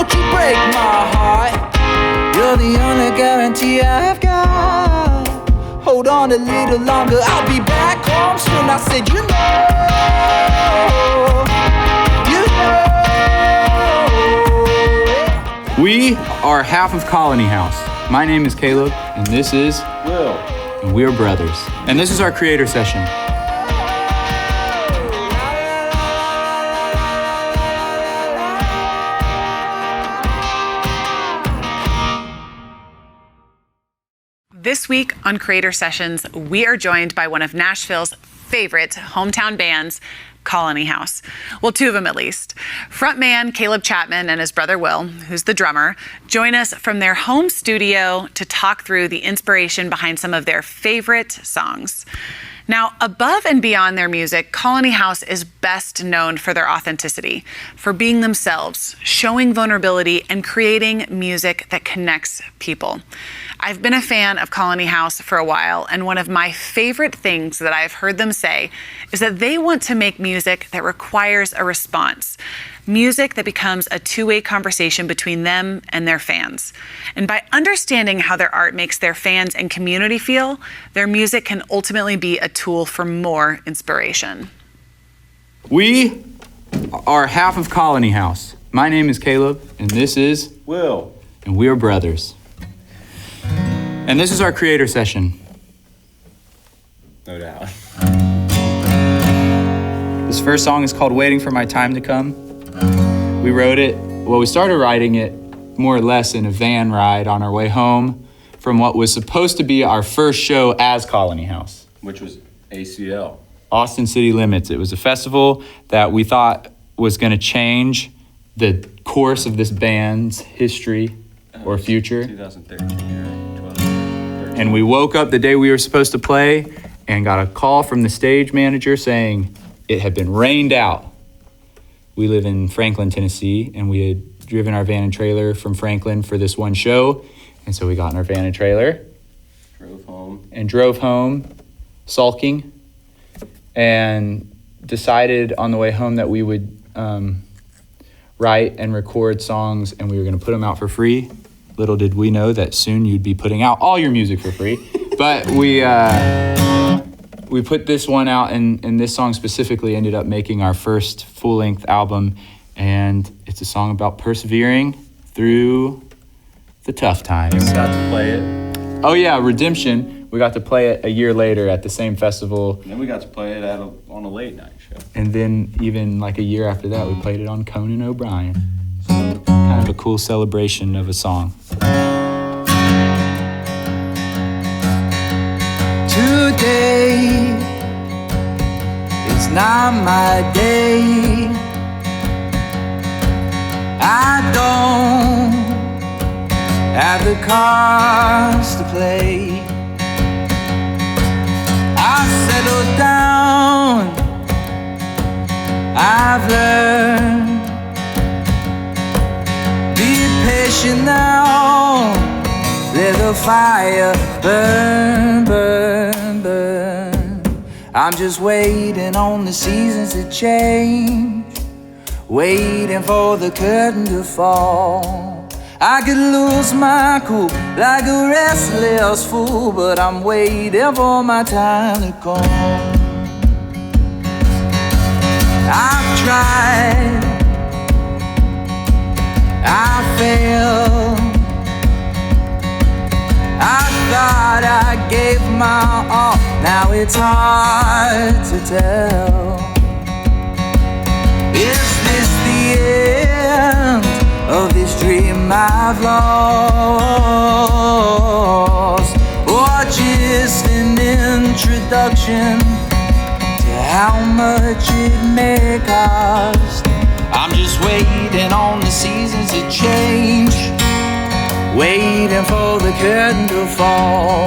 don't you break my heart. You're the only guarantee I've got. Hold on a little longer, I'll be back home soon. I said, you know. We are half of Colony House. My name is Caleb, and this is Will. And we are brothers. And this is our creator session. This week on Creator Sessions, we are joined by one of Nashville's favorite hometown bands, Colony House. Well, two of them at least. Frontman Caleb Chapman and his brother Will, who's the drummer, join us from their home studio to talk through the inspiration behind some of their favorite songs. Now, above and beyond their music, Colony House is best known for their authenticity, for being themselves, showing vulnerability, and creating music that connects people. I've been a fan of Colony House for a while, and one of my favorite things that I've heard them say is that they want to make music that requires a response, music that becomes a two-way conversation between them and their fans. And by understanding how their art makes their fans and community feel, their music can ultimately be a tool for more inspiration. We are half of Colony House. My name is Caleb, and this is Will. And we are brothers. And this is our creator session. No doubt. This first song is called Waiting for My Time to Come. We wrote it, we started writing it more or less in a van ride on our way home from what was supposed to be our first show as Colony House. Which was ACL. Austin City Limits. It was a festival that we thought was going to change the course of this band's history or future. 2013, right? 12, 13. And we woke up the day we were supposed to play and got a call from the stage manager saying it had been rained out. We live in Franklin, Tennessee, and we had driven our van and trailer from Franklin for this one show. And so we got in our van and trailer. Drove home, sulking, and decided on the way home that we would write and record songs, and we were going to put them out for free. Little did we know that soon you'd be putting out all your music for free. But we put this one out, and this song specifically ended up making our first full-length album, and it's a song about persevering through the tough times. We got to play it. Oh yeah, Redemption. We got to play it a year later at the same festival. And then we got to play it on a late night show. And then even like a year after that, we played it on Conan O'Brien. So kind of a cool celebration of a song. Today is not my day. I don't have the cards to play. I settled down. I've learned. Be patient now. Let the fire burn, burn, burn. I'm just waiting on the seasons to change, waiting for the curtain to fall. I could lose my cool like a restless fool, but I'm waiting for my time to come. I've tried, I failed. I thought I gave my all, now it's hard to tell. Is this the end of this dream I've lost, or just an introduction to how much it may cost? I'm just waiting on the seasons to change, waiting for the curtain to fall.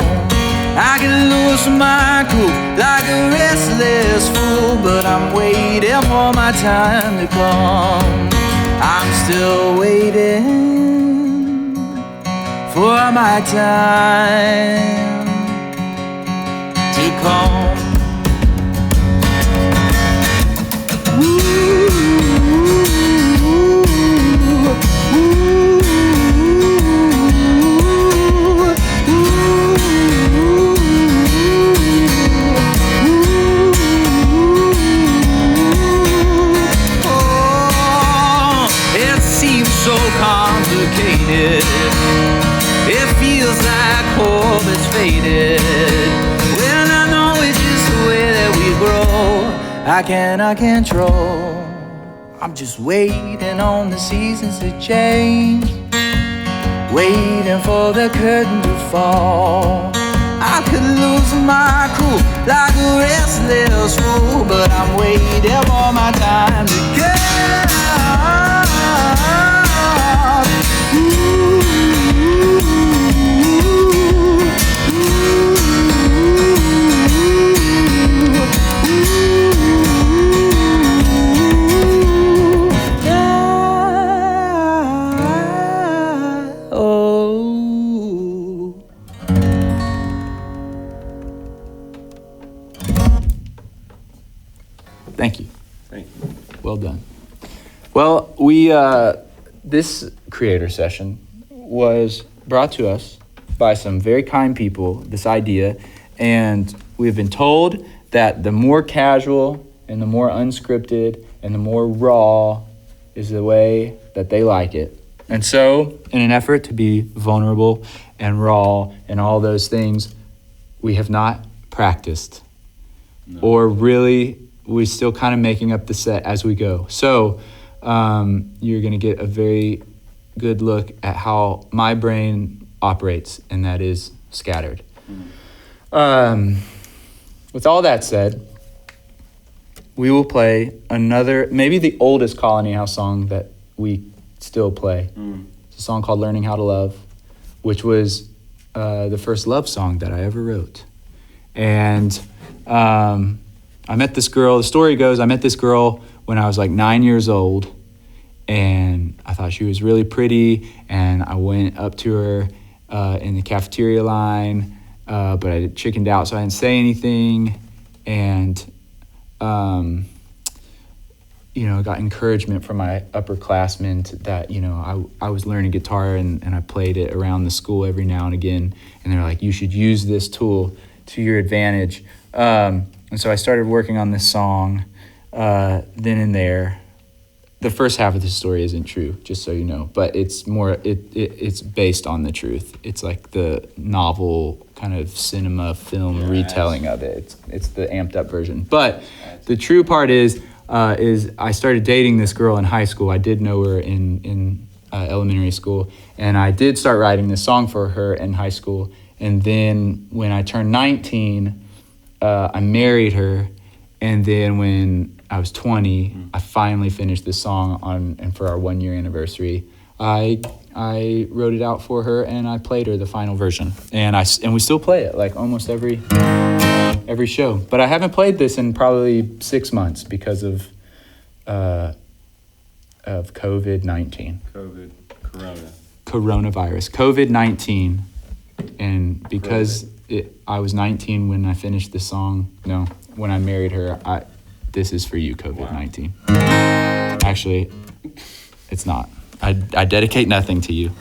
I can lose my cool like a restless fool, but I'm waiting for my time to come. I'm still waiting for my time to come. Ooh, ooh, ooh. so complicated. It feels like hope has faded. When I know it's just the way that we grow, I cannot control. I'm just waiting on the seasons to change, waiting for the curtain to fall. I could lose my cool like a restless fool, but I'm waiting for my time to come. Thank you. Thank you. Well done. Well, this creator session was brought to us by some very kind people, this idea, and we've been told that the more casual and the more unscripted and the more raw is the way that they like it. And so, in an effort to be vulnerable and raw and all those things, we have not practiced. No. Or really, we're still kind of making up the set as we go. So you're going to get a very good look at how my brain operates, and that is scattered. With all that said, we will play another, maybe the oldest Colony House song that we still play. It's a song called Learning How to Love, which was the first love song that I ever wrote. And I met this girl, the story goes, I met this girl when I was like 9 years old, and I thought she was really pretty, and I went up to her in the cafeteria line, but I chickened out, so I didn't say anything, and got encouragement from my upperclassmen that, I was learning guitar and I played it around the school every now and again, and they're like, you should use this tool to your advantage. And so I started working on this song then and there. The first half of the story isn't true, just so you know, but it's more, it's based on the truth. It's like the novel kind of cinema film retelling of it. It's the amped up version. But the true part is I started dating this girl in high school. I did know her in elementary school, and I did start writing this song for her in high school. And then when I turned 19, I married her, and then when I was 20, I finally finished this song and for our 1 year anniversary, I wrote it out for her and I played her the final version, and we still play it like almost every show. But I haven't played this in probably 6 months because of COVID-19. Coronavirus. COVID-19, and because I was 19 when I finished this song. No, when I married her, this is for you, COVID-19. Wow. Actually, it's not. I dedicate nothing to you.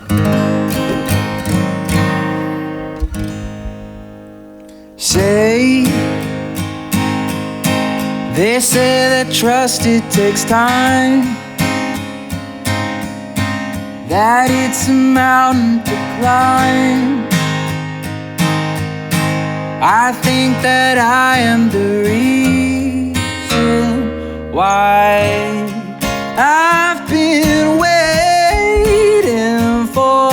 They say that trust, it takes time, that it's a mountain to climb. I think that I am the reason why I've been waiting for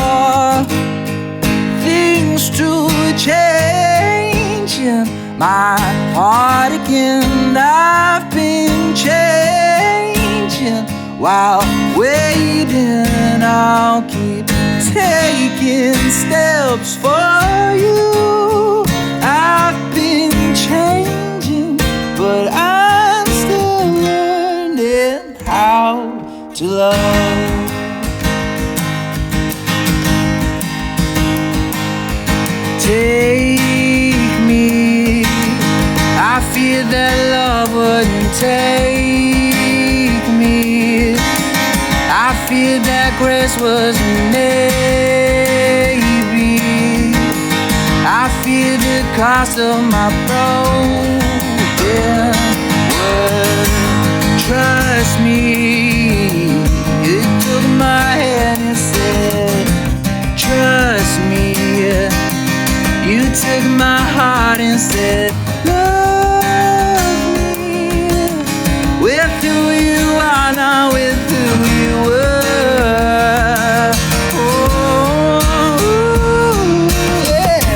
things to change in my heart again. I've been changing while waiting. I'll keep taking steps for you. I've been changing, but I'm still learning how to love. Take me, I feared that love wouldn't take me. I feared that grace was maybe. I fear the cost of my broken word. Trust me, it took my head took my heart and said, love me with who you are, not with who you were. Oh, yeah.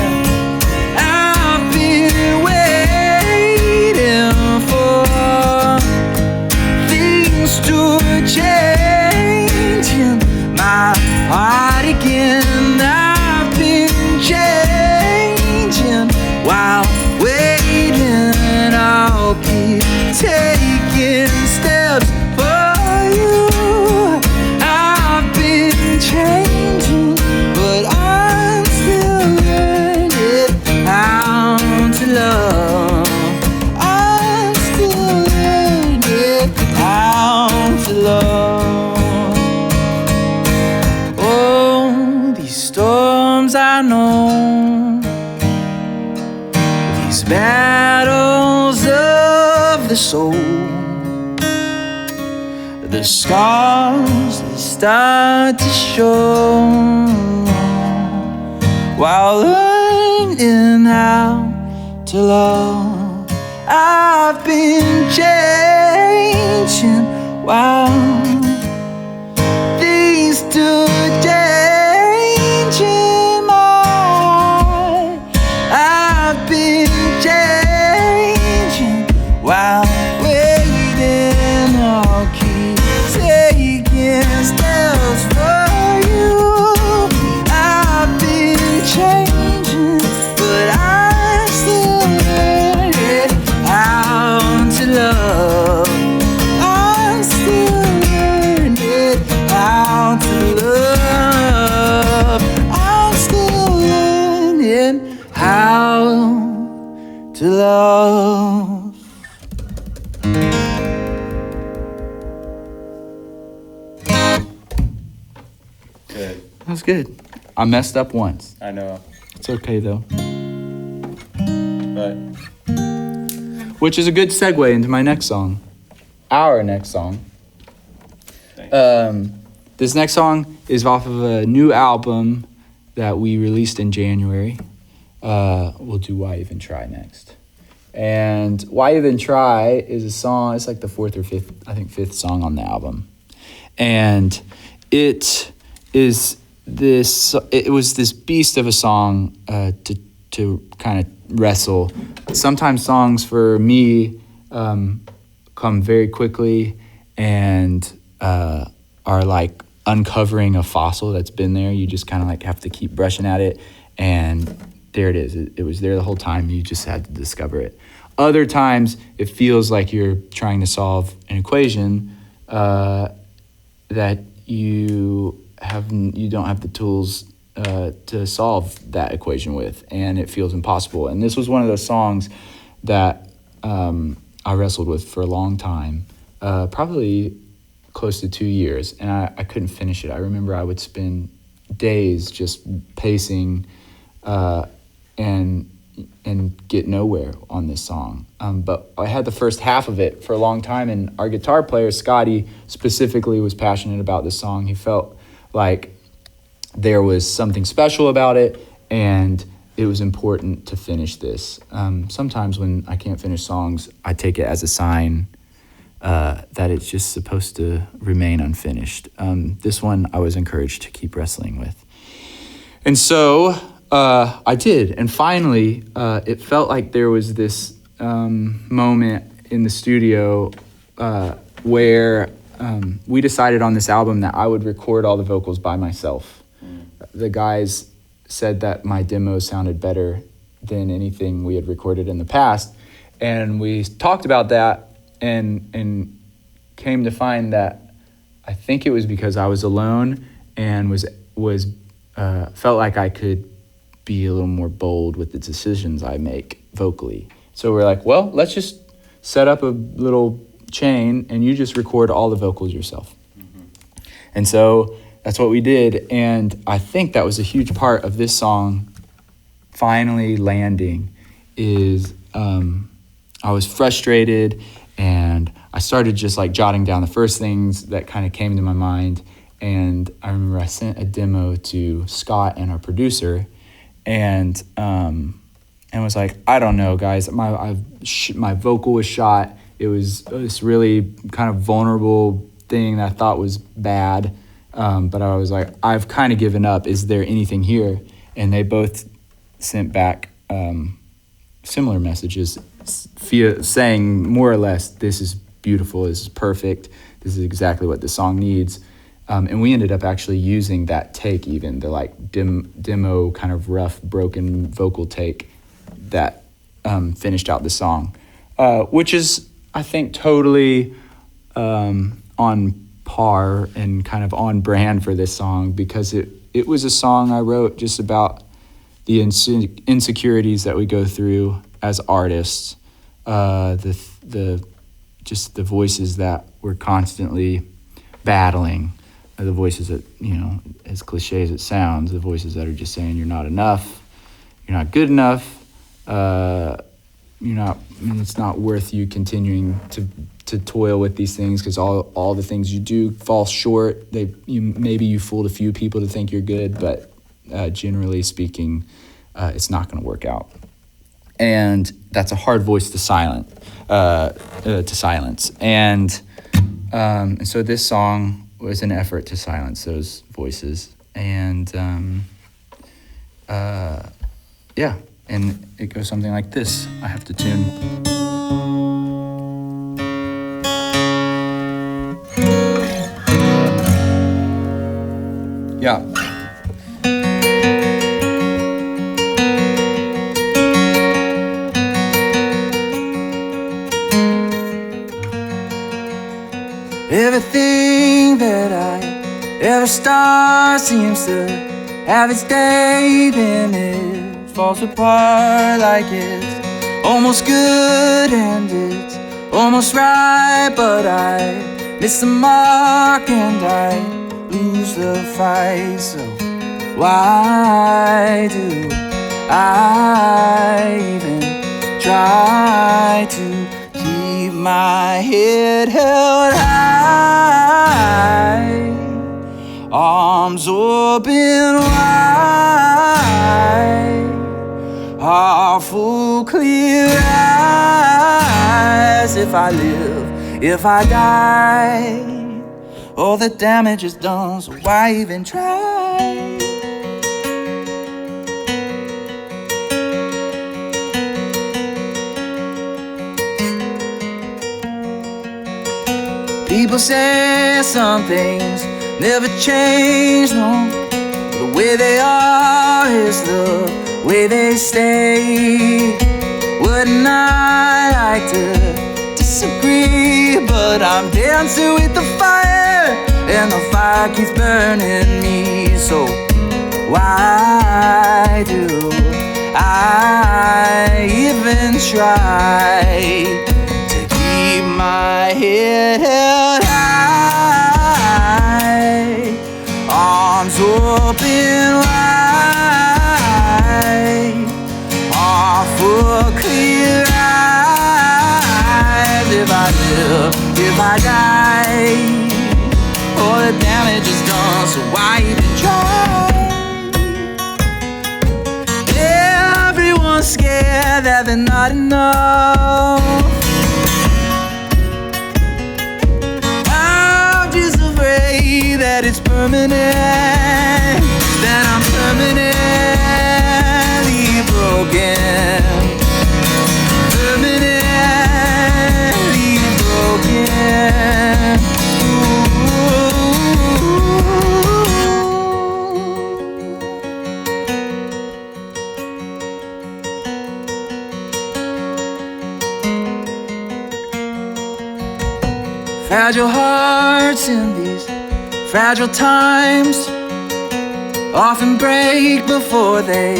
I've been waiting for things to change in my heart again. I've been changing while waiting. I'll keep taking steps for you. I've been changing, but I'm still learning how to love. I'm still learning how to love. Oh, these storms I know, these battles of the soul, the scars that start to show while learning how to love. I've been changing while things do change in my heart. I've been changing while waiting. I'll keep taking steps for you. I've been changing, but I'm still learning how to love. I'm still learning how to love. I'm still learning how to love. Good. That was good. I messed up once. I know. It's okay though. But Which is a good segue into my next song. Our next song. thanks. This next song is off of a new album that we released in January. We'll do Why Even Try next. And Why Even Try is a song, it's like the fourth or fifth song on the album. And it was this beast of a song to kind of wrestle. Sometimes songs for me come very quickly and are like uncovering a fossil that's been there. You just kind of like have to keep brushing at it, and there it is. It was there the whole time. You just had to discover it. Other times it feels like you're trying to solve an equation that you don't have the tools to solve that equation with, and it feels impossible. And this was one of those songs that I wrestled with for a long time, probably close to 2 years, and I couldn't finish it. I remember I would spend days just pacing and get nowhere on this song. But I had the first half of it for a long time, and our guitar player, Scotty, specifically was passionate about this song. He felt like there was something special about it, and it was important to finish this. Sometimes when I can't finish songs, I take it as a sign that it's just supposed to remain unfinished. This one I was encouraged to keep wrestling with. And so I did. And finally, it felt like there was this moment in the studio where we decided on this album that I would record all the vocals by myself. The guys said that my demo sounded better than anything we had recorded in the past. And we talked about that and came to find that I think it was because I was alone and was felt like I could be a little more bold with the decisions I make vocally. So we're like, well, let's just set up a little chain and you just record all the vocals yourself. Mm-hmm. And so that's what we did. And I think that was a huge part of this song finally landing is I was frustrated, and I started just like jotting down the first things that kind of came to my mind. And I remember I sent a demo to Scott and our producer, and and was like, I don't know, guys. My vocal was shot. It was this really kind of vulnerable thing that I thought was bad. But I was like, I've kind of given up. Is there anything here? And they both sent back similar messages saying more or less, this is beautiful, this is perfect, this is exactly what the song needs. And we ended up actually using that take, even the like demo kind of rough, broken vocal take that finished out the song, which is, I think, totally on par and kind of on brand for this song, because it was a song I wrote just about the insecurities that we go through as artists, the voices that we're constantly battling, the voices that, you know, as cliche as it sounds, the voices that are just saying you're not enough, you're not good enough, it's not worth you continuing to toil with these things, because all the things you do fall short. Maybe you fooled a few people to think you're good, but generally speaking, it's not going to work out. And that's a hard voice to silence. And so this song was an effort to silence those voices. And and it goes something like this. I have to tune. Yeah. Everything that I ever start seems to have its day, then it falls apart like it's almost good and it's almost right, but I miss the mark and I lose the fight. So why do I even try to keep my head held high, arms open wide, awful clear eyes? If I live, if I die, all the damage is done, so why even try? People say some things never change, no. The way they are is the way they stay. Wouldn't I like to disagree, but I'm dancing with the fire, and the fire keeps burning me. So why do I even try to keep my head held high, arms open wide, awful clear eyes? If I live, if I die, all the damage is done, so why even try? Everyone's scared that they're not enough. I'm just afraid that it's permanent, that I'm permanently broken, permanently broken. Fragile hearts in these fragile times often break before they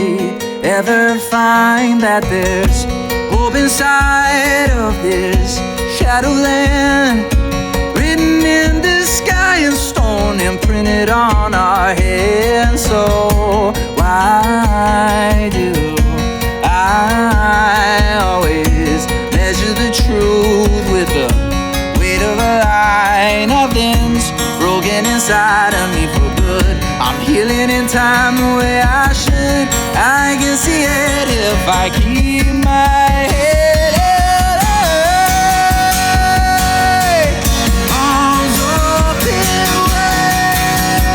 ever find that there's hope inside of this shadowland, written in the sky in stone, imprinted on our hands. So why do I always measure the truth with the weight of a lie? Nothing's broken inside of me for good. blood. I'm healing in time the way I should. I can see it if I keep my head high. Arms open wide,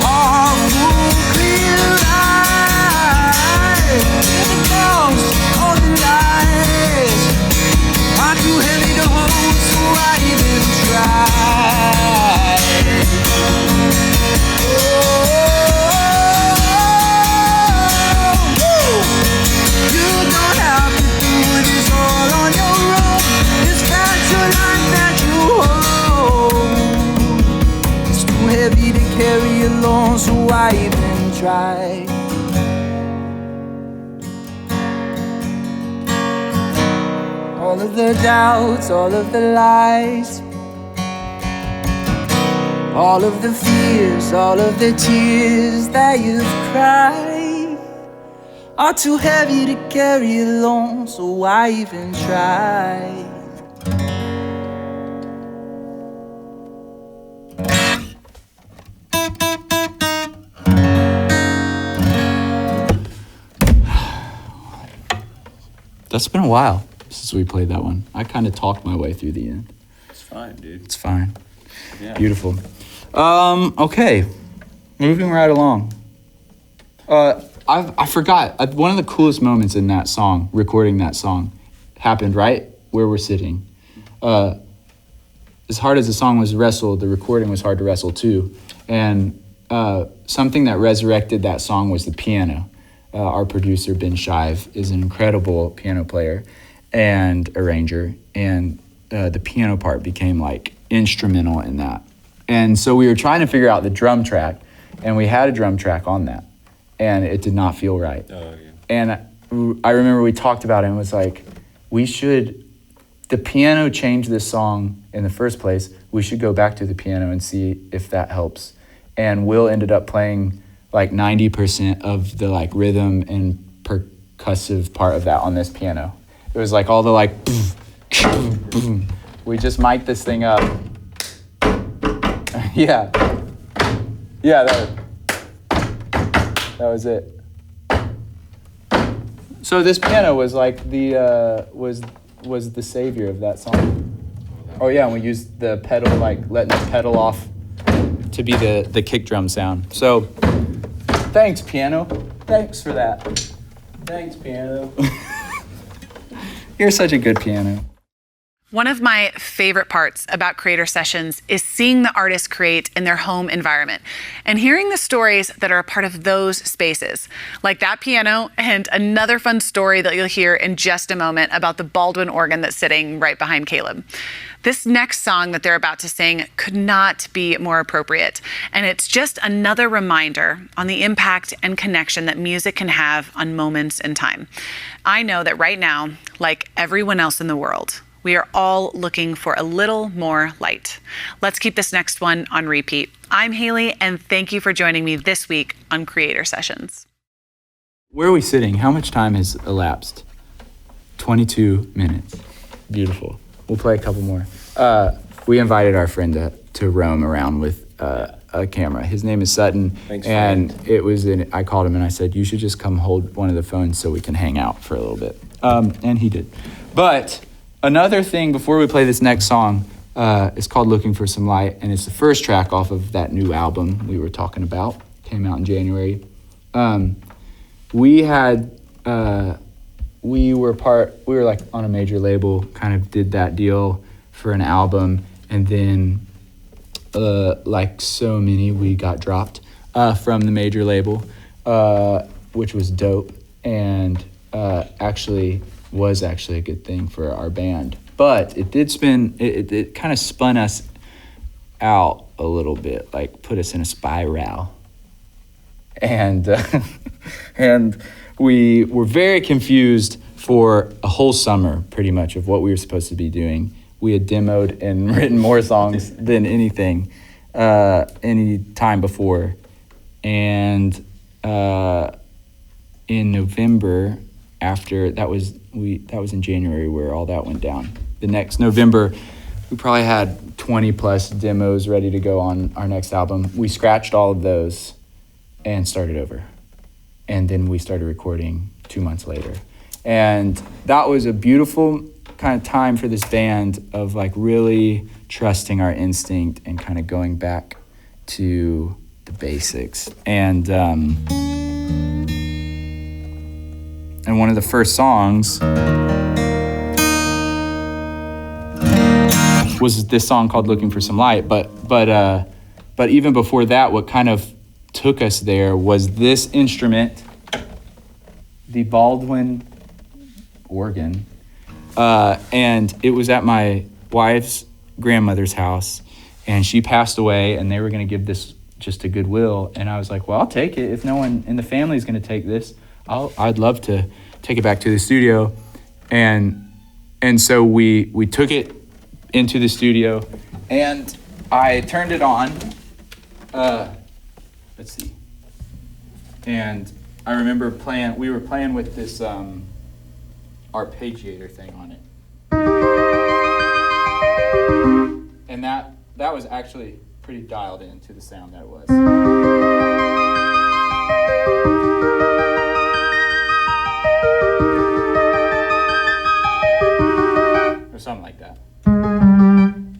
all full clear eyes. The thoughts of the lies are too heavy to hold, so I even try. You don't have to do this all on your own. It's not your life that you hold. It's too heavy to carry alone, so I even try. All of the doubts, all of the lies, all of the fears, all of the tears that you've cried are too heavy to carry alone, so why even try? That's been a while since we played that one. I kind of talked my way through the end. It's fine, dude. It's fine. Yeah. Beautiful. Okay, moving right along. I forgot. One of the coolest moments in that song, recording that song, happened right where we're sitting. As hard as the song was to wrestle, the recording was hard to wrestle too. And something that resurrected that song was the piano. Our producer, Ben Shive, is an incredible piano player and arranger. And the piano part became like instrumental in that. And so we were trying to figure out the drum track, and we had a drum track on that, and it did not feel right. Oh, yeah. And I remember we talked about it and was like, the piano changed this song in the first place. We should go back to the piano and see if that helps. And Will ended up playing like 90% of the like rhythm and percussive part of that on this piano. It was like all the like, boom, boom. We just mic'd this thing up. Yeah, that was it. So this piano was like the was the savior of that song. Oh yeah, and we used the pedal, like letting the pedal off to be the kick drum sound. So thanks, piano. Thanks for that. Thanks, piano. You're such a good piano. One of my favorite parts about creator sessions is seeing the artists create in their home environment and hearing the stories that are a part of those spaces, like that piano and another fun story that you'll hear in just a moment about the Baldwin organ that's sitting right behind Caleb. This next song that they're about to sing could not be more appropriate, and it's just another reminder on the impact and connection that music can have on moments in time. I know that right now, like everyone else in the world, we are all looking for a little more light. Let's keep this next one on repeat. I'm Haley, and thank you for joining me this week on Creator Sessions. Where are we sitting? How much time has elapsed? 22 minutes. Beautiful. We'll play a couple more. We invited our friend to roam around with a camera. His name is Sutton. Thanks, and I called him and I said, you should just come hold one of the phones so we can hang out for a little bit. And he did. But another thing before we play this next song is called Looking for Some Light, and it's the first track off of that new album we were talking about. Came out in January. We were like on a major label, kind of did that deal for an album, and then like so many, we got dropped from the major label, which was dope, and actually a good thing for our band. But it did it kind of spun us out a little bit, like put us in a spiral. And and we were very confused for a whole summer, pretty much, of what we were supposed to be doing. We had demoed and written more songs than any time before. And in November, after that was in January where all that went down. The next November, we probably had 20 plus demos ready to go on our next album. We scratched all of those and started over. And then we started recording 2 months later. And that was a beautiful kind of time for this band of like really trusting our instinct and kind of going back to the basics. And one of the first songs was this song called "Looking for Some Light." But even before that, what kind of took us there was this instrument, the Baldwin organ, and it was at my wife's grandmother's house, and she passed away, and they were going to give this just to Goodwill, and I was like, well, I'll take it. If no one in the family is going to take this, I'd love to take it back to the studio. And so we took it into the studio, and I turned it on. Let's see. And I remember we were playing with this arpeggiator thing on it. And that was actually pretty dialed into the sound that it was. Or something like that.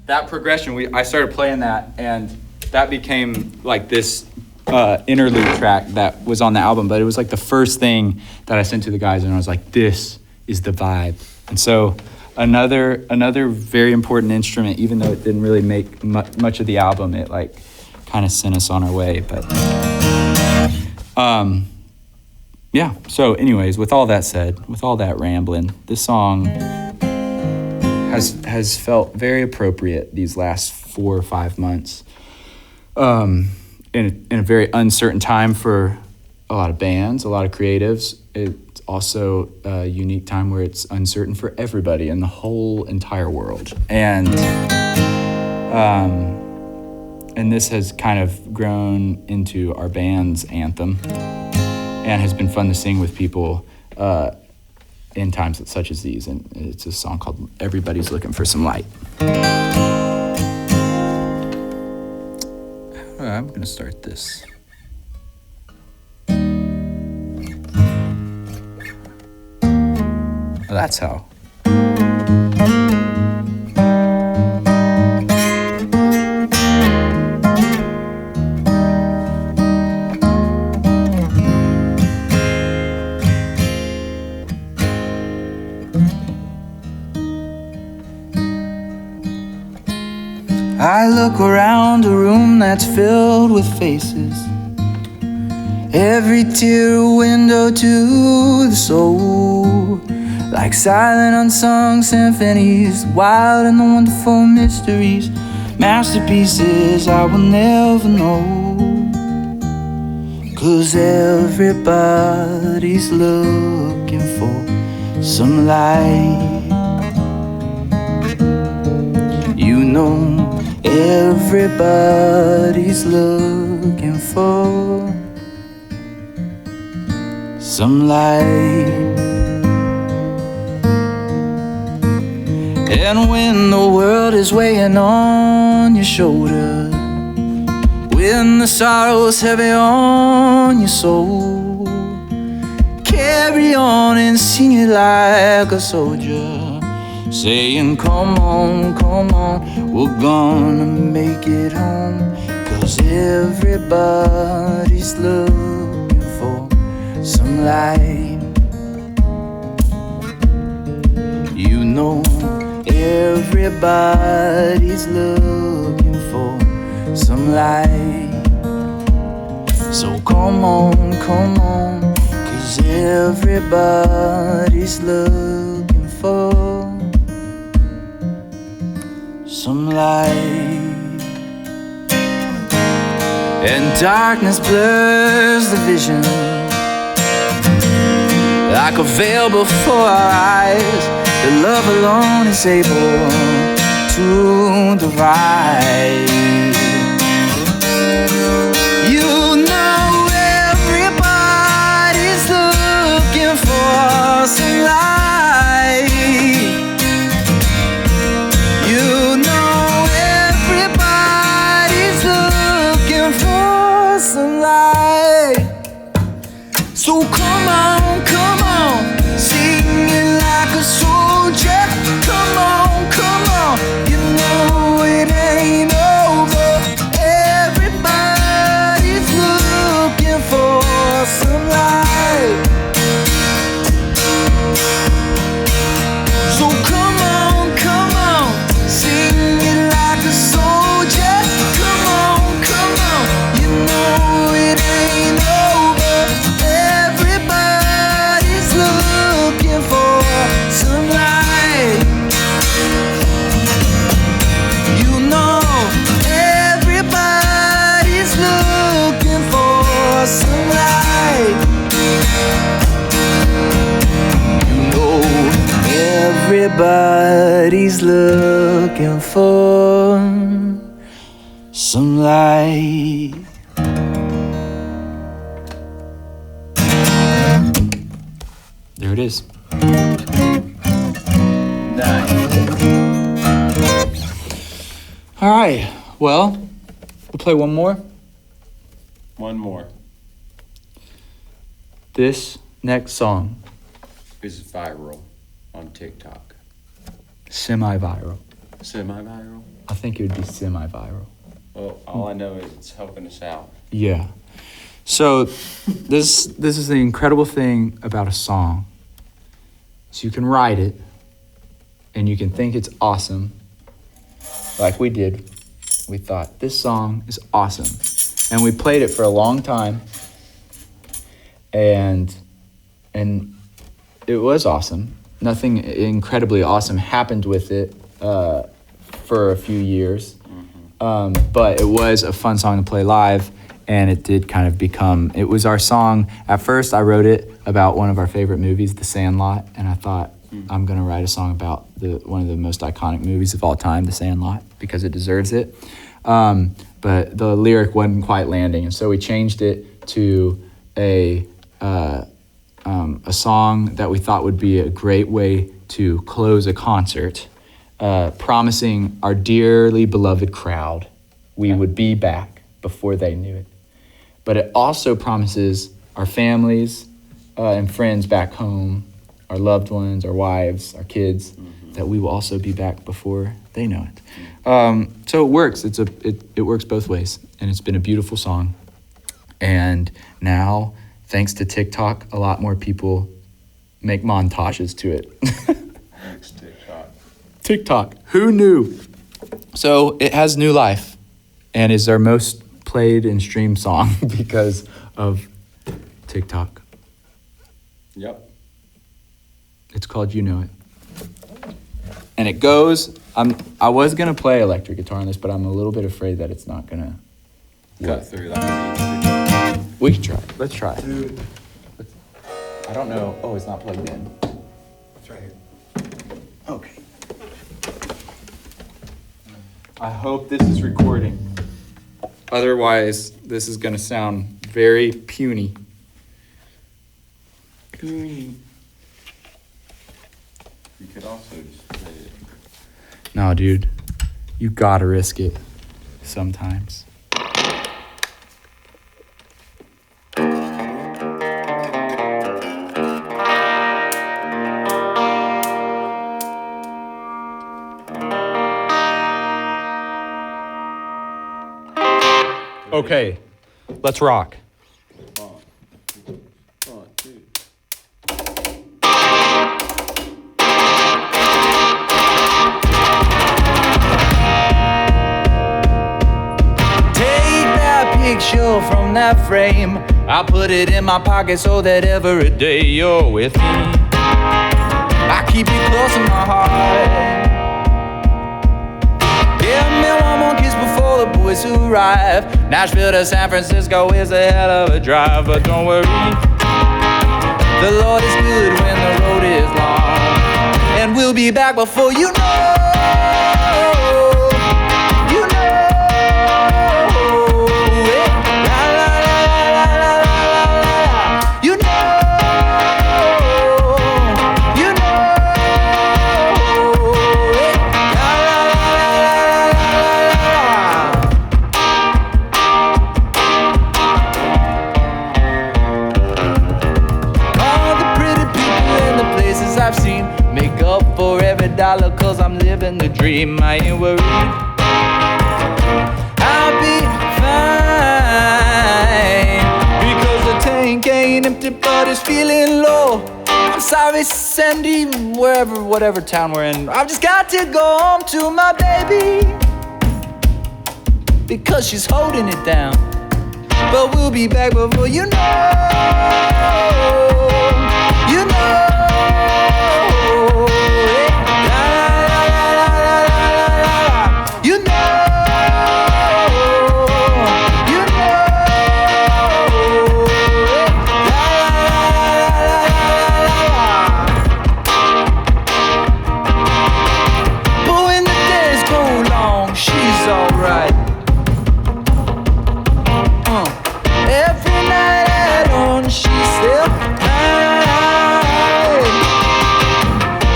That progression, I started playing that, and that became like this interlude track that was on the album, but it was like the first thing that I sent to the guys, and I was like, this is the vibe. And so another very important instrument, even though it didn't really make much of the album, it like kind of sent us on our way. But yeah, so anyways, with all that said, with all that rambling, this song has felt very appropriate these last 4 or 5 months. In a very uncertain time for a lot of bands, a lot of creatives. It's also a unique time where it's uncertain for everybody in the whole entire world. And this has kind of grown into our band's anthem and has been fun to sing with people in times such as these. And it's a song called Everybody's Looking for Some Light. I'm gonna start this. That's how. I look around a room that's filled with faces, every tear a window to the soul, like silent unsung symphonies, wild and the wonderful mysteries, masterpieces I will never know. 'Cause everybody's looking for some light. You know, everybody's looking for some light. And when the world is weighing on your shoulder, when the sorrow's heavy on your soul, carry on and sing it like a soldier, saying, come on, we're gonna make it home. 'Cause everybody's looking for some light. You know, everybody's looking for some light. So come on, 'cause everybody's looking for some light. And darkness blurs the vision like a veil before our eyes, that love alone is able to divide. You know, everybody's looking for some light. You know, Everybody's looking for some light. There it is. Nice. All right. Well, we'll play one more. One more This next song, is viral on TikTok. semi-viral. Semi-viral? I think it would be semi-viral. Well, all I know is it's helping us out. Yeah. So this is the incredible thing about a song. So you can write it and you can think it's awesome. Like we did. We thought this song is awesome. And we played it for a long time. And it was awesome. Nothing incredibly awesome happened with it for a few years. But it was a fun song to play live, and it did kind of become, it was our song. At first, I wrote it about one of our favorite movies, The Sandlot, and I thought, I'm going to write a song about one of the most iconic movies of all time, The Sandlot, because it deserves it. But the lyric wasn't quite landing, and so we changed it to a song that we thought would be a great way to close a concert, promising our dearly beloved crowd we would be back before they knew it. But it also promises our families and friends back home, our loved ones, our wives, our kids, that we will also be back before they know it. So it works. It works both ways, and it's been a beautiful song. And now, thanks to TikTok, a lot more people make montages to it. Thanks, TikTok. TikTok, who knew? So it has new life and is our most played and streamed song because of TikTok. Yep. It's called You Know It. And it goes, I was gonna play electric guitar on this, but I'm a little bit afraid that it's not gonna Cut through like it needs We can try. Let's try. to. I don't know. Oh, it's not plugged in. It's right here. Okay. I hope this is recording. Otherwise, this is gonna sound very puny. You could also just play it. No, dude. You gotta risk it sometimes. Okay, let's rock. One, two. Take that picture from that frame. I put it in my pocket so that every day you're with me. I keep you close to my heart. Give me one more kiss before the boys arrive. Nashville to San Francisco is a hell of a drive, but don't worry, the Lord is good when the road is long, and we'll be back before you know. You know. Yeah. La, la, la, la, la, la, la, la. You know. You know. Yeah. La, la, la, la, all the pretty people and the places I've seen make up for every dollar, cause I'm living the dream. I ain't worried, I'll be fine, because the tank ain't empty but it's feeling low. I'm sorry, Sandy, whatever town we're in, I've just got to go home to my baby, because she's holding it down. But we'll be back before you know. You know. La, la, la, la, la, la, la, la. You know. You know. La, la, la, la, la, la, la. myself. Hey,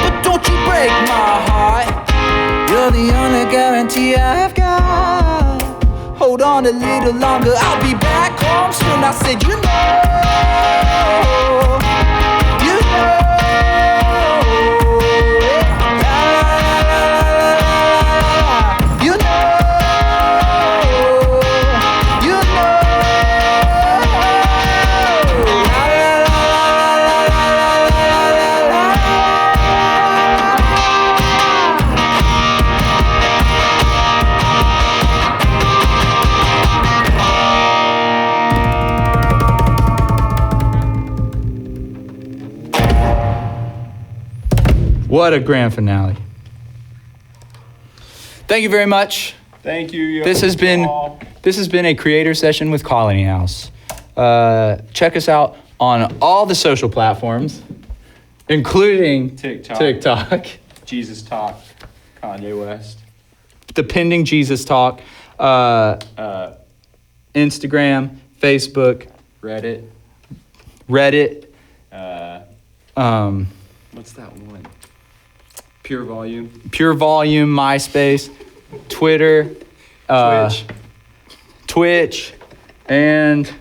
but don't you break my heart. You're the only guarantee I've got. Hold on a little longer, I'll be back home soon. I said, you know, you know. What a grand finale. Thank you very much. Thank you. This has been a creator session with Colony House. Check us out on all the social platforms, including TikTok, Jesus Talk, Kanye West. the pending Jesus Talk, Instagram, Facebook, Reddit. What's that one? Pure Volume. Pure Volume, MySpace, Twitter, Twitch, and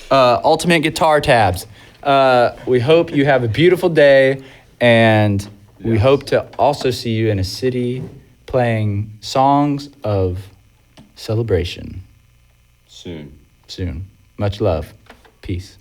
Ultimate Guitar Tabs. We hope you have a beautiful day, and we hope to also see you in a city playing songs of celebration Soon. soon. Much love. Peace.